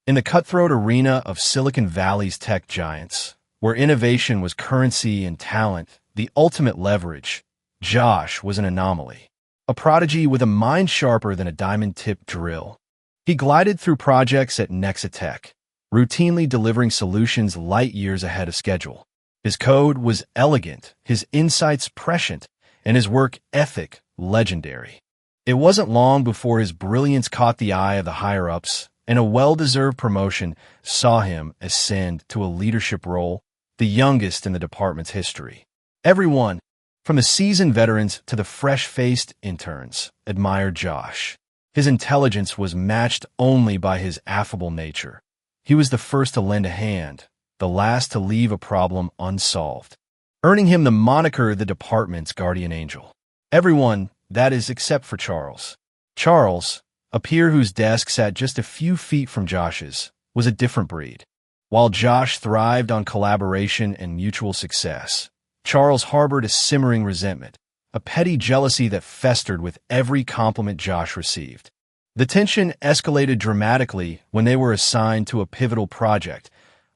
In the cutthroat arena of Silicon Valley's tech giants, where innovation was currency and talent, the ultimate leverage, Josh was an anomaly. A prodigy with a mind sharper than a diamond-tipped drill. He glided through projects at NexaTech, routinely delivering solutions light years ahead of schedule. His code was elegant, his insights prescient, and his work ethic legendary. It wasn't long before his brilliance caught the eye of the higher-ups, and a well-deserved promotion saw him ascend to a leadership role, the youngest in the department's history. Everyone, from the seasoned veterans to the fresh-faced interns, admired Josh. His intelligence was matched only by his affable nature. He was the first to lend a hand, the last to leave a problem unsolved, earning him the moniker the department's guardian angel. Everyone, that is, except for Charles. Charles, a peer whose desk sat just a few feet from Josh's, was a different breed. While Josh thrived on collaboration and mutual success, Charles harbored a simmering resentment, a petty jealousy that festered with every compliment Josh received. The tension escalated dramatically when they were assigned to a pivotal project,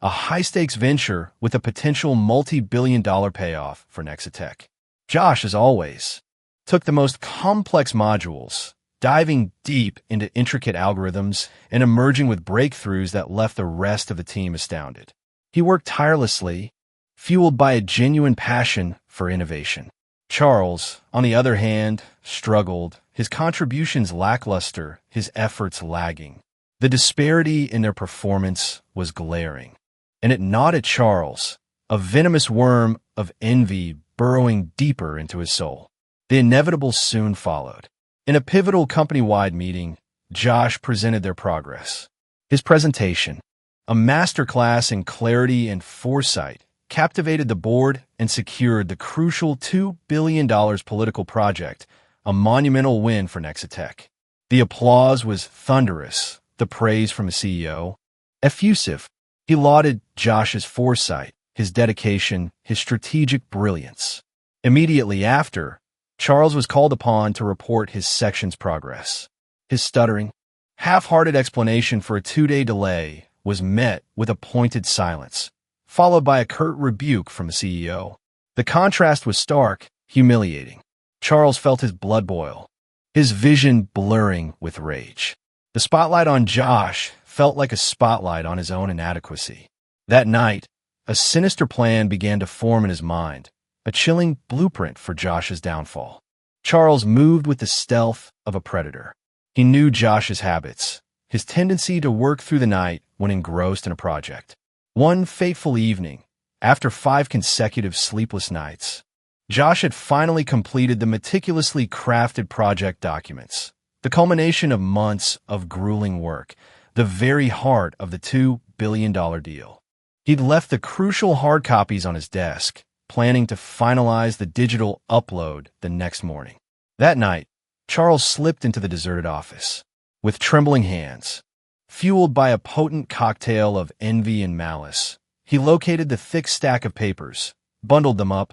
a high-stakes venture with a potential multi-billion-dollar payoff for NexaTech. Josh, as always, took the most complex modules, diving deep into intricate algorithms and emerging with breakthroughs that left the rest of the team astounded. He worked tirelessly, fueled by a genuine passion for innovation. Charles, on the other hand, struggled, his contributions lackluster, his efforts lagging. The disparity in their performance was glaring, and it gnawed at Charles, a venomous worm of envy burrowing deeper into his soul. The inevitable soon followed. In a pivotal company-wide meeting, Josh presented their progress. His presentation, a masterclass in clarity and foresight, captivated the board and secured the crucial $2 billion political project, a monumental win for NexaTech. The applause was thunderous, the praise from the CEO effusive. He lauded Josh's foresight, his dedication, his strategic brilliance. Immediately after, Charles was called upon to report his section's progress. His stuttering, half-hearted explanation for a 2-day delay was met with a pointed silence, followed by a curt rebuke from the CEO. The contrast was stark, humiliating. Charles felt his blood boil, his vision blurring with rage. The spotlight on Josh felt like a spotlight on his own inadequacy. That night, a sinister plan began to form in his mind, a chilling blueprint for Josh's downfall. Charles moved with the stealth of a predator. He knew Josh's habits, his tendency to work through the night when engrossed in a project. One fateful evening, after 5 consecutive sleepless nights, Josh had finally completed the meticulously crafted project documents, the culmination of months of grueling work, the very heart of the $2 billion deal. He'd left the crucial hard copies on his desk, planning to finalize the digital upload the next morning. That night, Charles slipped into the deserted office. With trembling hands, fueled by a potent cocktail of envy and malice, he located the thick stack of papers, bundled them up,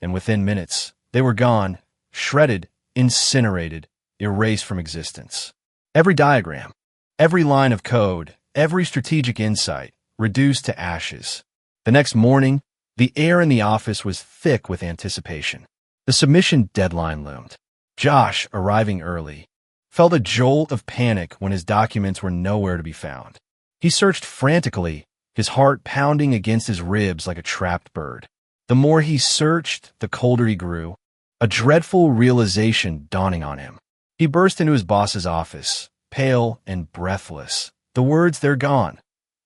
and within minutes, they were gone, shredded, incinerated, erased from existence. Every diagram, every line of code, every strategic insight, reduced to ashes. The next morning, the air in the office was thick with anticipation. The submission deadline loomed. Josh, arriving early, felt a jolt of panic when his documents were nowhere to be found. He searched frantically, his heart pounding against his ribs like a trapped bird. The more he searched, the colder he grew, a dreadful realization dawning on him. He burst into his boss's office, pale and breathless, the words "they're gone"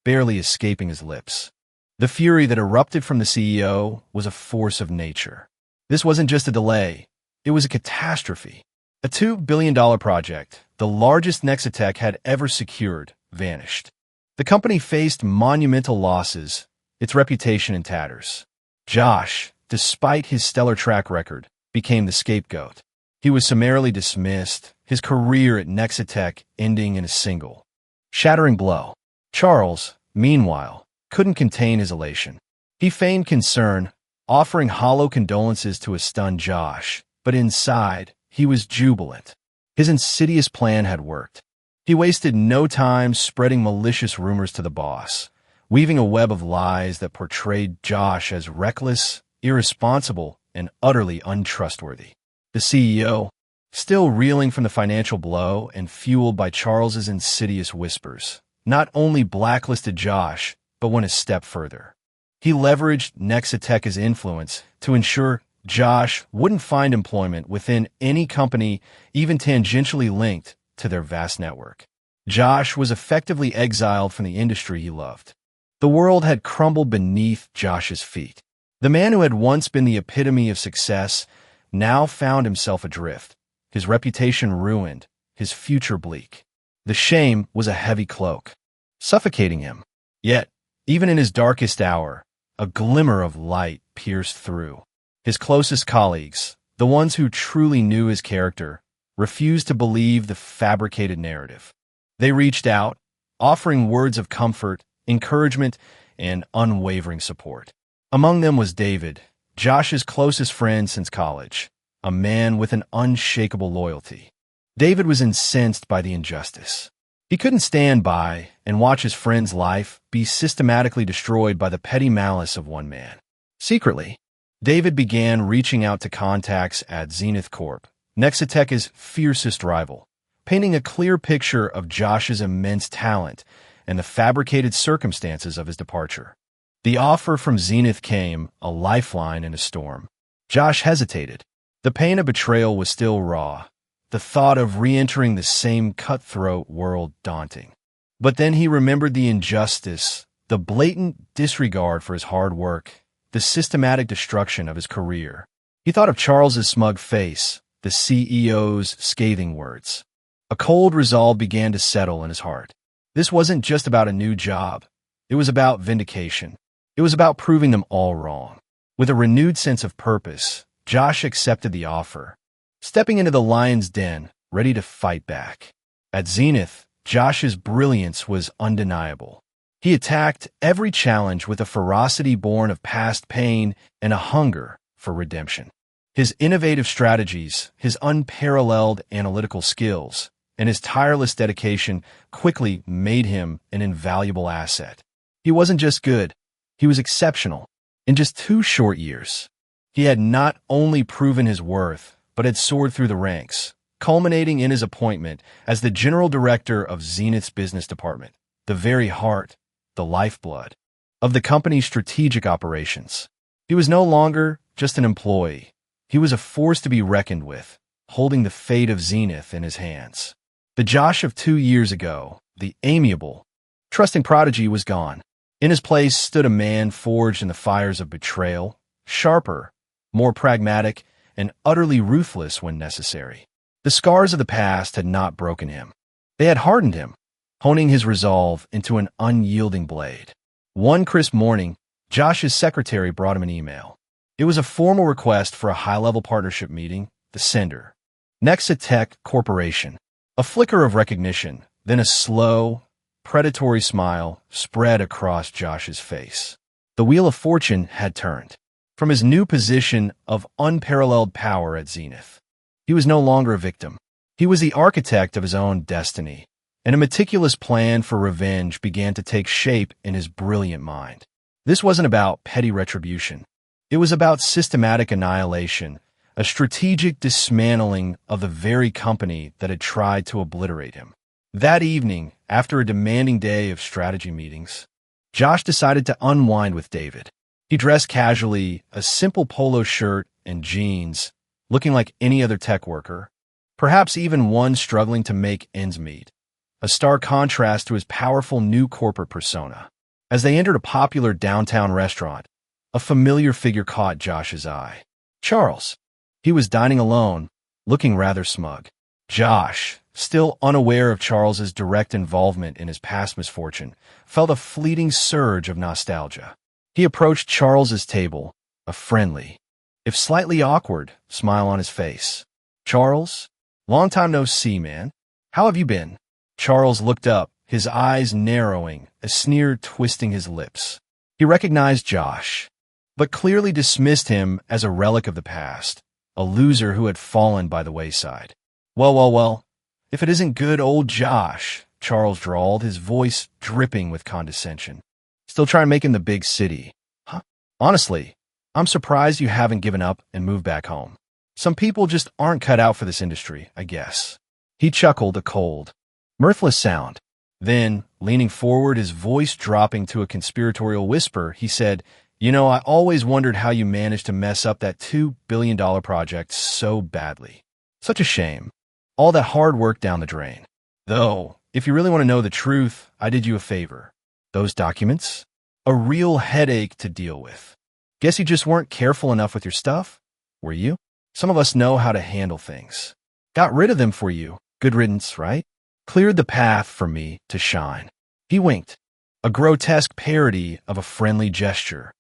barely escaping his lips. The fury that erupted from the CEO was a force of nature. This wasn't just a delay, it was a catastrophe. A $2 billion project, the largest NexaTech had ever secured, vanished. The company faced monumental losses, its reputation in tatters. Josh, despite his stellar track record, became the scapegoat. He was summarily dismissed, his career at NexaTech ending in a single, shattering blow. Charles, meanwhile, couldn't contain his elation. He feigned concern, offering hollow condolences to a stunned Josh, but inside, he was jubilant. His insidious plan had worked. He wasted no time spreading malicious rumors to the boss, weaving a web of lies that portrayed Josh as reckless, irresponsible, and utterly untrustworthy. The CEO, still reeling from the financial blow and fueled by Charles's insidious whispers, not only blacklisted Josh, but went a step further. He leveraged NexaTech's influence to ensure Josh wouldn't find employment within any company even tangentially linked to their vast network. Josh was effectively exiled from the industry he loved. The world had crumbled beneath Josh's feet. The man who had once been the epitome of success now found himself adrift, his reputation ruined, his future bleak. The shame was a heavy cloak, suffocating him. Yet, even in his darkest hour, a glimmer of light pierced through. His closest colleagues, the ones who truly knew his character, refused to believe the fabricated narrative. They reached out, offering words of comfort, encouragement, and unwavering support. Among them was David, Josh's closest friend since college, a man with an unshakable loyalty. David was incensed by the injustice. He couldn't stand by and watch his friend's life be systematically destroyed by the petty malice of one man. Secretly, David began reaching out to contacts at Zenith Corp, NexaTech's fiercest rival, painting a clear picture of Josh's immense talent and the fabricated circumstances of his departure. The offer from Zenith came, a lifeline in a storm. Josh hesitated. The pain of betrayal was still raw, the thought of re-entering the same cutthroat world daunting. But then he remembered the injustice, the blatant disregard for his hard work, the systematic destruction of his career. He thought of Charles's smug face, the CEO's scathing words. A cold resolve began to settle in his heart. This wasn't just about a new job. It was about vindication. It was about proving them all wrong. With a renewed sense of purpose, Josh accepted the offer, stepping into the lion's den, ready to fight back. At Zenith, Josh's brilliance was undeniable. He attacked every challenge with a ferocity born of past pain and a hunger for redemption. His innovative strategies, his unparalleled analytical skills, and his tireless dedication quickly made him an invaluable asset. He wasn't just good, he was exceptional. In just 2 short years, he had not only proven his worth, but had soared through the ranks, culminating in his appointment as the general director of Zenith's business department, the very heart, the lifeblood, of the company's strategic operations. He was no longer just an employee. He was a force to be reckoned with, holding the fate of Zenith in his hands. The Josh of 2 years ago, the amiable, trusting prodigy, was gone. In his place stood a man forged in the fires of betrayal, sharper, more pragmatic, and utterly ruthless when necessary. The scars of the past had not broken him. They had hardened him, honing his resolve into an unyielding blade. One crisp morning, Josh's secretary brought him an email. It was a formal request for a high-level partnership meeting, the sender, NexaTech Corporation. A flicker of recognition, then a slow, predatory smile spread across Josh's face. The wheel of fortune had turned. From his new position of unparalleled power at Zenith, he was no longer a victim. He was the architect of his own destiny, and a meticulous plan for revenge began to take shape in his brilliant mind. This wasn't about petty retribution. It was about systematic annihilation, a strategic dismantling of the very company that had tried to obliterate him. That evening, after a demanding day of strategy meetings, Josh decided to unwind with David. He dressed casually, a simple polo shirt and jeans, looking like any other tech worker, perhaps even one struggling to make ends meet, a stark contrast to his powerful new corporate persona. As they entered a popular downtown restaurant, a familiar figure caught Josh's eye. Charles. He was dining alone, looking rather smug. Josh, still unaware of Charles's direct involvement in his past misfortune, felt a fleeting surge of nostalgia. He approached Charles's table, a friendly, if slightly awkward, smile on his face. Charles, long time no see, man. How have you been? Charles looked up, his eyes narrowing, a sneer twisting his lips. He recognized Josh, but clearly dismissed him as a relic of the past, a loser who had fallen by the wayside. Well, If it isn't good old Josh, Charles drawled, his voice dripping with condescension. Still trying to make in the big city, huh? Honestly, I'm surprised you haven't given up and moved back home. Some people just aren't cut out for this industry, I guess. He chuckled, a cold, mirthless sound. Then, leaning forward, his voice dropping to a conspiratorial whisper, he said, "You know, I always wondered how you managed to mess up that $2 billion project so badly. Such a shame. All that hard work down the drain. Though, if you really want to know the truth, I did you a favor. Those documents? A real headache to deal with. Guess you just weren't careful enough with your stuff? Were you? Some of us know how to handle things. Got rid of them for you. Good riddance, right? Cleared the path for me to shine." He winked, a grotesque parody of a friendly gesture,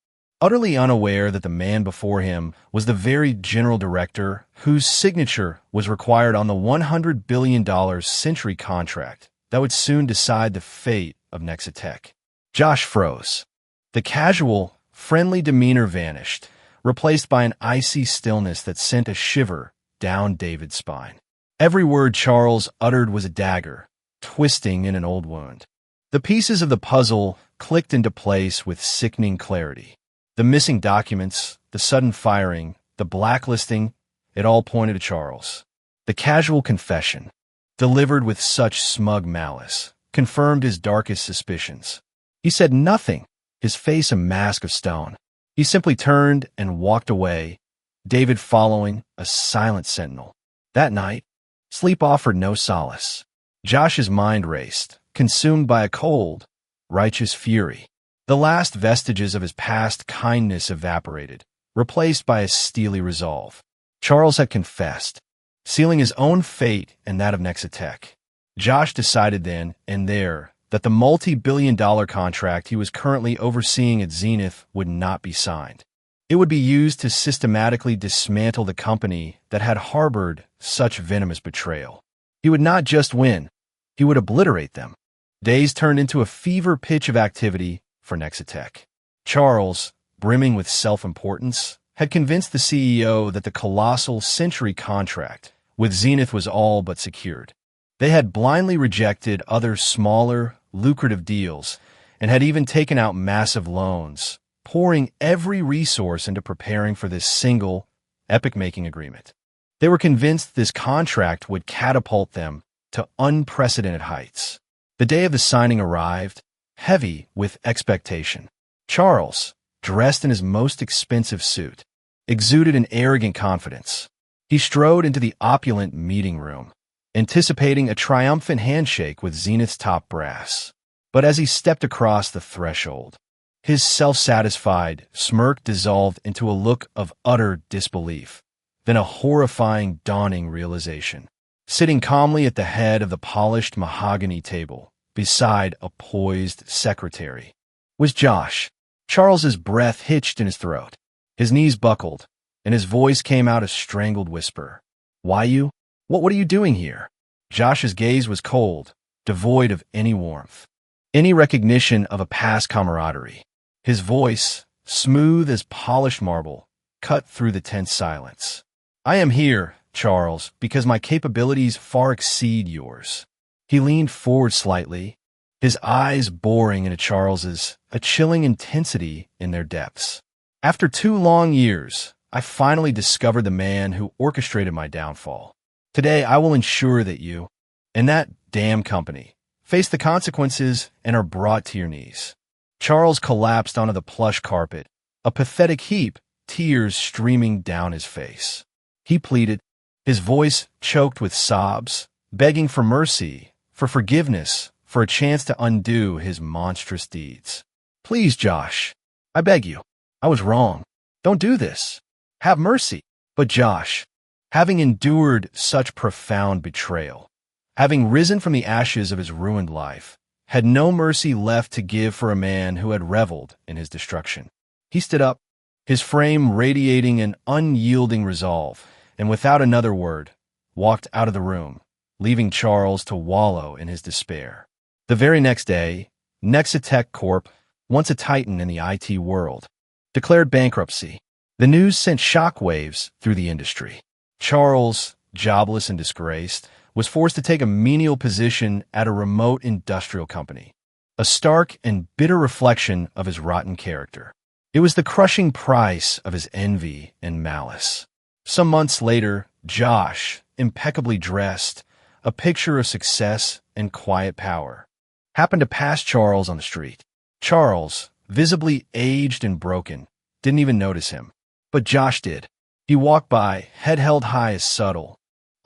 utterly unaware that the man before him was the very general director whose signature was required on the $100 billion Century contract that would soon decide the fate of NexaTech. Josh froze. The casual, friendly demeanor vanished, replaced by an icy stillness that sent a shiver down David's spine. Every word Charles uttered was a dagger, twisting in an old wound. The pieces of the puzzle clicked into place with sickening clarity. The missing documents, the sudden firing, the blacklisting, it all pointed to Charles. The casual confession, delivered with such smug malice, confirmed his darkest suspicions. He said nothing, his face a mask of stone. He simply turned and walked away, David following, a silent sentinel. That night, sleep offered no solace. Josh's mind raced, consumed by a cold, righteous fury. The last vestiges of his past kindness evaporated, replaced by a steely resolve. Charles had confessed, sealing his own fate and that of NexaTech. Josh decided then and there that the multi-billion-dollar contract he was currently overseeing at Zenith would not be signed. It would be used to systematically dismantle the company that had harbored such venomous betrayal. He would not just win, he would obliterate them. Days turned into a fever pitch of activity for NexaTech. Charles, brimming with self-importance, had convinced the CEO that the colossal Century contract with Zenith was all but secured. They had blindly rejected other smaller, lucrative deals and had even taken out massive loans, pouring every resource into preparing for this single, epic-making agreement. They were convinced this contract would catapult them to unprecedented heights. The day of the signing arrived, heavy with expectation. Charles, dressed in his most expensive suit, exuded an arrogant confidence. He strode into the opulent meeting room, anticipating a triumphant handshake with Zenith's top brass. But as he stepped across the threshold, his self-satisfied smirk dissolved into a look of utter disbelief, then a horrifying, dawning realization. Sitting calmly at the head of the polished mahogany table, beside a poised secretary, was Josh. Charles's breath hitched in his throat. His knees buckled, and his voice came out a strangled whisper. "Why you? What are you doing here?" Josh's gaze was cold, devoid of any warmth, any recognition of a past camaraderie. His voice, smooth as polished marble, cut through the tense silence. "I am here, Charles, because my capabilities far exceed yours." He leaned forward slightly, his eyes boring into Charles's, a chilling intensity in their depths. "After 2 long years, I finally discovered the man who orchestrated my downfall. Today, I will ensure that you, and that damn company, face the consequences and are brought to your knees." Charles collapsed onto the plush carpet, a pathetic heap, tears streaming down his face. He pleaded, his voice choked with sobs, begging for mercy, for forgiveness, for a chance to undo his monstrous deeds. "Please, Josh, I beg you. I was wrong. Don't do this. Have mercy." But Josh, having endured such profound betrayal, having risen from the ashes of his ruined life, had no mercy left to give for a man who had reveled in his destruction. He stood up, his frame radiating an unyielding resolve, and without another word, walked out of the room, leaving Charles to wallow in his despair. The very next day, NexaTech Corp., once a titan in the IT world, declared bankruptcy. The news sent shockwaves through the industry. Charles, jobless and disgraced, was forced to take a menial position at a remote industrial company, a stark and bitter reflection of his rotten character. It was the crushing price of his envy and malice. Some months later, Josh, impeccably dressed, a picture of success and quiet power, happened to pass Charles on the street. Charles, visibly aged and broken, didn't even notice him. But Josh did. He walked by, head held high, a subtle,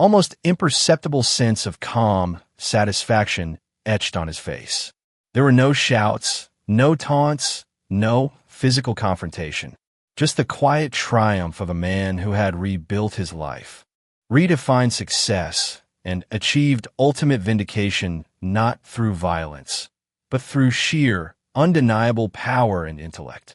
almost imperceptible sense of calm satisfaction etched on his face. There were no shouts, no taunts, no physical confrontation. Just the quiet triumph of a man who had rebuilt his life, redefined success, and achieved ultimate vindication not through violence, but through sheer, undeniable power and intellect.